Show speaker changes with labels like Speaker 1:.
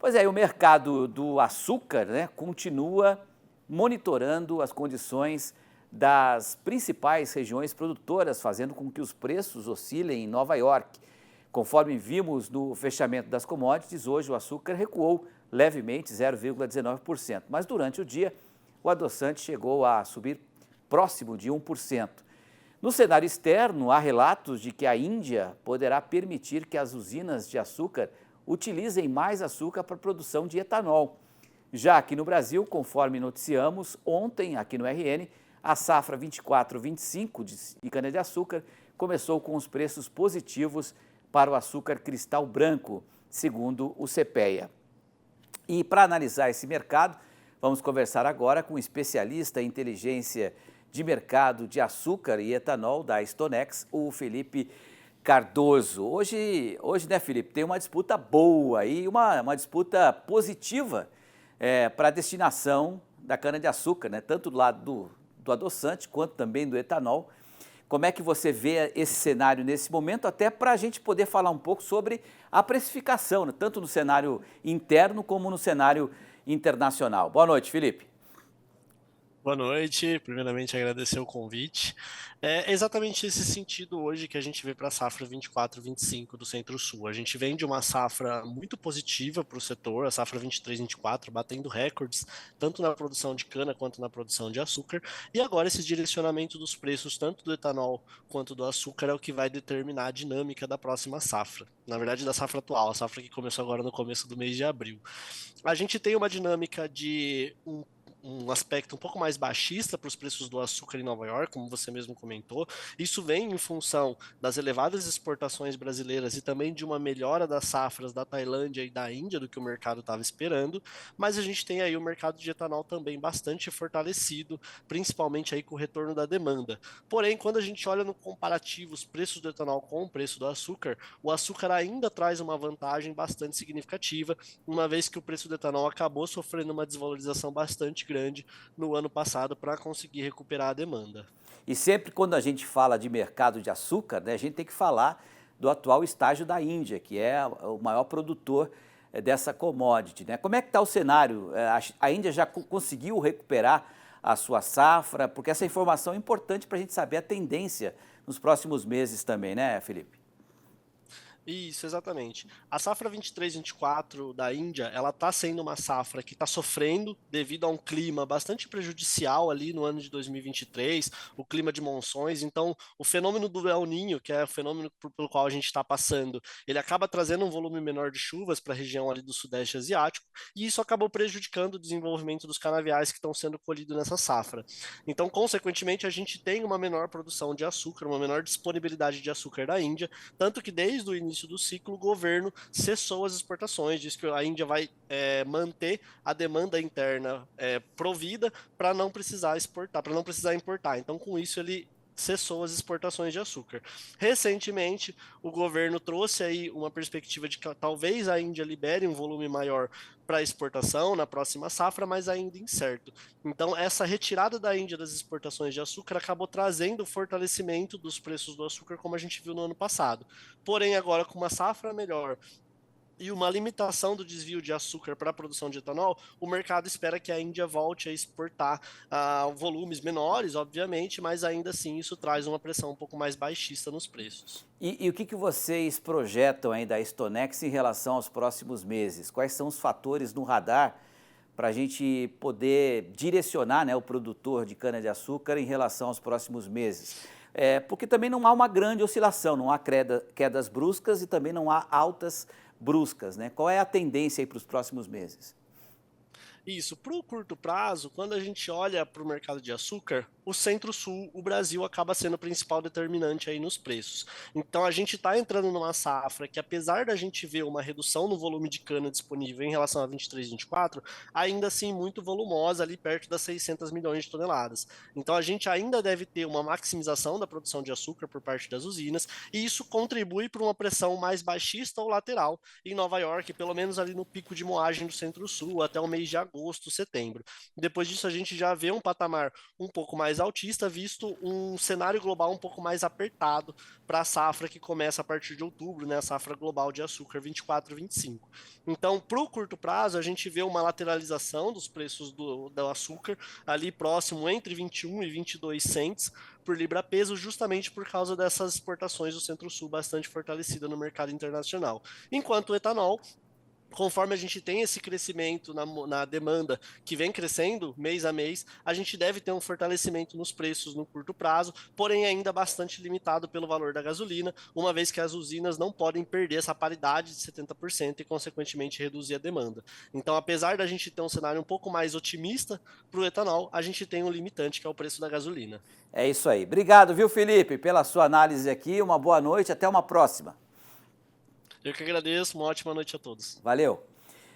Speaker 1: Pois é, e o mercado do açúcar, né, continua monitorando as condições das principais regiões produtoras, fazendo com que os preços oscilem em Nova York. Conforme vimos no fechamento das commodities, hoje o açúcar recuou levemente, 0,19%, mas durante o dia o adoçante chegou a subir próximo de 1%. No cenário externo, há relatos de que a Índia poderá permitir que as usinas de açúcar utilizem mais açúcar para a produção de etanol. Já aqui no Brasil, conforme noticiamos ontem aqui no RN, a safra 24-25 de cana-de-açúcar começou com os preços positivos para o açúcar cristal branco, segundo o CPEA. E para analisar esse mercado, vamos conversar agora com um especialista em inteligência de mercado de açúcar e etanol da Stonex, o Felipe Cardoso. Hoje, né, Felipe, tem uma disputa boa e uma disputa positiva para a destinação da cana-de-açúcar, né? Tanto do lado do adoçante quanto também do etanol. Como é que você vê esse cenário nesse momento, até para a gente poder falar um pouco sobre a precificação, né? Tanto no cenário interno como no cenário internacional. Boa noite, Felipe.
Speaker 2: Boa noite, primeiramente agradecer o convite. É exatamente esse sentido hoje que a gente vê para a safra 24-25 do Centro-Sul. A gente vem de uma safra muito positiva para o setor, a safra 23-24, batendo recordes, tanto na produção de cana quanto na produção de açúcar, e agora esse direcionamento dos preços, tanto do etanol quanto do açúcar, é o que vai determinar a dinâmica da próxima safra. Na verdade, da safra atual, a safra que começou agora no começo do mês de abril. A gente tem uma dinâmica de um aspecto um pouco mais baixista para os preços do açúcar em Nova York, como você mesmo comentou. Isso vem em função das elevadas exportações brasileiras e também de uma melhora das safras da Tailândia e da Índia do que o mercado estava esperando, mas a gente tem aí o mercado de etanol também bastante fortalecido, principalmente aí com o retorno da demanda. Porém, quando a gente olha no comparativo os preços do etanol com o preço do açúcar, o açúcar ainda traz uma vantagem bastante significativa, uma vez que o preço do etanol acabou sofrendo uma desvalorização bastante grande no ano passado para conseguir recuperar a demanda.
Speaker 1: E sempre quando a gente fala de mercado de açúcar, né, a gente tem que falar do atual estágio da Índia, que é o maior produtor dessa commodity, né? Como é que está o cenário? A Índia já conseguiu recuperar a sua safra? Porque essa informação é importante para a gente saber a tendência nos próximos meses também, né, Felipe?
Speaker 2: Isso, exatamente. A safra 23-24 da Índia, ela está sendo uma safra que está sofrendo devido a um clima bastante prejudicial ali no ano de 2023, o clima de monções. Então, o fenômeno do El Niño, que é o fenômeno pelo qual a gente está passando, ele acaba trazendo um volume menor de chuvas para a região ali do Sudeste Asiático, e isso acabou prejudicando o desenvolvimento dos canaviais que estão sendo colhidos nessa safra. Então, consequentemente, a gente tem uma menor produção de açúcar, uma menor disponibilidade de açúcar da Índia, tanto que desde o início do ciclo, o governo cessou as exportações, diz que a Índia vai manter a demanda interna provida para não precisar exportar, para não precisar importar. Então, com isso, ele cessou as exportações de açúcar. Recentemente, o governo trouxe aí uma perspectiva de que talvez a Índia libere um volume maior para exportação na próxima safra, mas ainda incerto. Então, essa retirada da Índia das exportações de açúcar acabou trazendo o fortalecimento dos preços do açúcar, como a gente viu no ano passado. Porém, agora com uma safra melhor e uma limitação do desvio de açúcar para a produção de etanol, o mercado espera que a Índia volte a exportar volumes menores, obviamente, mas ainda assim isso traz uma pressão um pouco mais baixista nos preços.
Speaker 1: E o que vocês projetam aí da Stonex em relação aos próximos meses? Quais são os fatores no radar para a gente poder direcionar, né, o produtor de cana-de-açúcar em relação aos próximos meses? Porque também não há uma grande oscilação, não há quedas bruscas e também não há altas bruscas, né? Qual é a tendência aí para os próximos meses?
Speaker 2: Isso, para o curto prazo, quando a gente olha para o mercado de açúcar, o Centro-Sul, o Brasil acaba sendo o principal determinante aí nos preços. Então a gente está entrando numa safra que, apesar da gente ver uma redução no volume de cana disponível em relação a 23, 24, ainda assim muito volumosa, ali perto das 600 milhões de toneladas. Então a gente ainda deve ter uma maximização da produção de açúcar por parte das usinas, e isso contribui para uma pressão mais baixista ou lateral em Nova York, pelo menos ali no pico de moagem do Centro-Sul até o mês de agosto, setembro. Depois disso, a gente já vê um patamar um pouco mais altista, visto um cenário global um pouco mais apertado para a safra que começa a partir de outubro, né, a safra global de açúcar 24 e 25. Então, para o curto prazo, a gente vê uma lateralização dos preços do açúcar ali próximo entre 21 e 22 cents por libra-peso, justamente por causa dessas exportações do Centro-Sul bastante fortalecida no mercado internacional. Enquanto o etanol, conforme a gente tem esse crescimento na demanda que vem crescendo mês a mês, a gente deve ter um fortalecimento nos preços no curto prazo, porém ainda bastante limitado pelo valor da gasolina, uma vez que as usinas não podem perder essa paridade de 70% e, consequentemente, reduzir a demanda. Então, apesar da gente ter um cenário um pouco mais otimista para o etanol, a gente tem um limitante, que é o preço da gasolina.
Speaker 1: É isso aí. Obrigado, viu, Felipe, pela sua análise aqui. Uma boa noite, até uma próxima.
Speaker 2: Eu que agradeço, uma ótima noite a todos.
Speaker 1: Valeu.